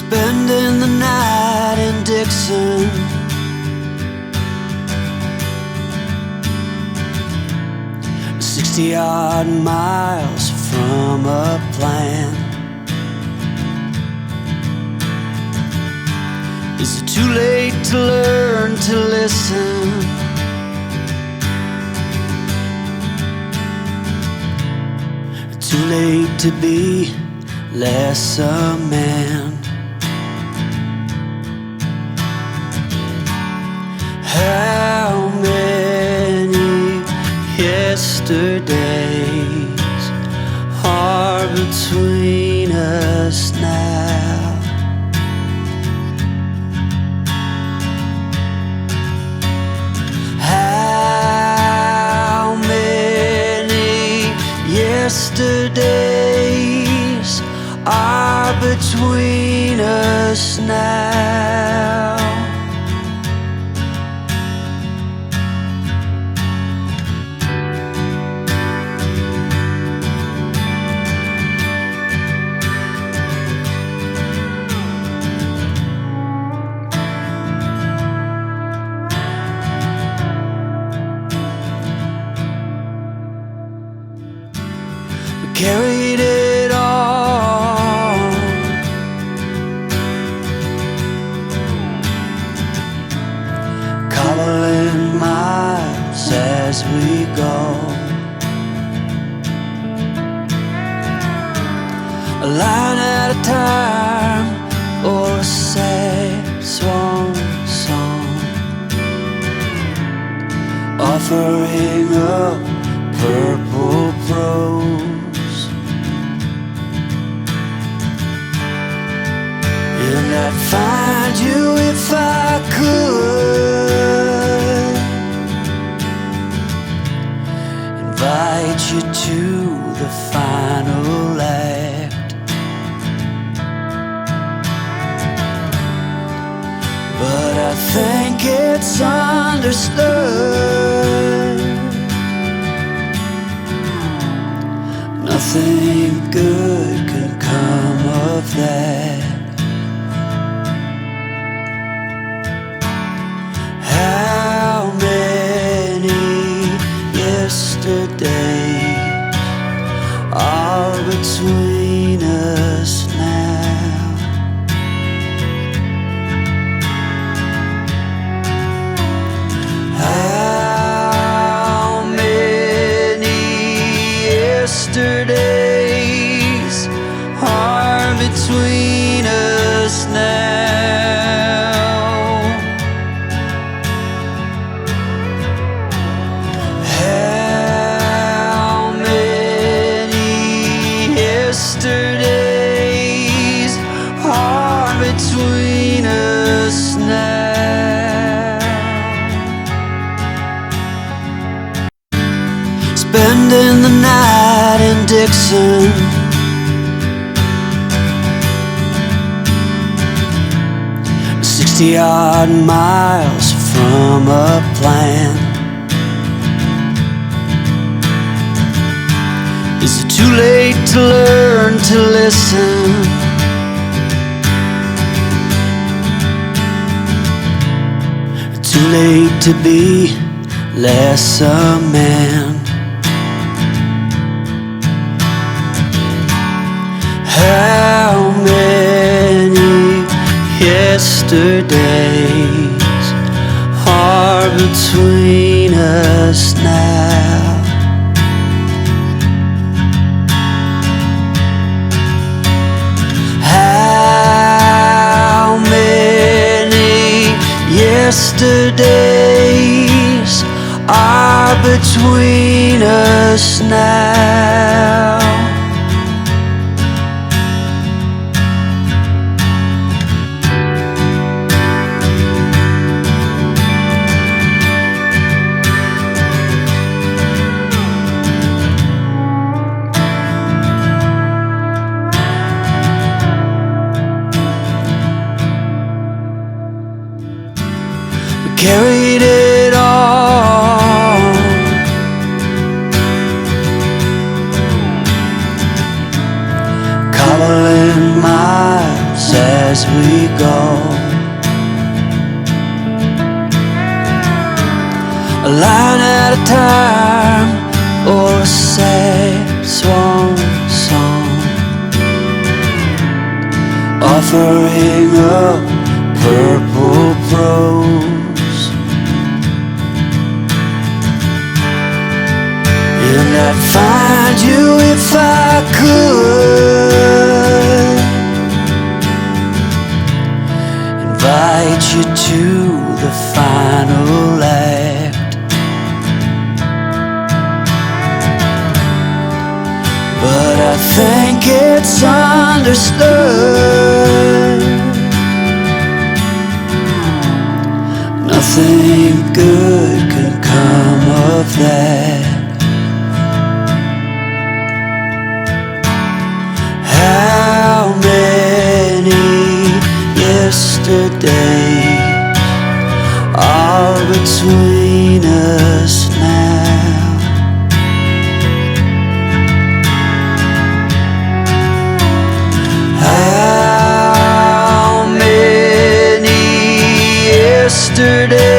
spending the night in Dixon. Odd miles from a plan. Is it too late to learn to listen? Too late to be less a man? How many yesterdays are between us now? How many yesterdays are between us now? Carried it on, cobbling miles as we go, a line at a time, or a sad swan song, offering up purple prose. And I'd find you if I could, invite you to the final act. But I think it's understood nothing good can come of that. How many yesterdays are between us now? How many yesterdays are between us now? Yesterdays are between us now. Spending the night in Dixon. Odd miles from a plan. Is it too late to learn to listen? Too late to be less a man? How many yesterdays are between us now? How many yesterdays are between us now? Carried it on, as we go. A line at a time, or a sad swan song, offering up purple prose. And I'd find you if I could, invite you to the final act. But I think it's understood nothing good can come of that. How many yesterdays are between us now? How many yesterdays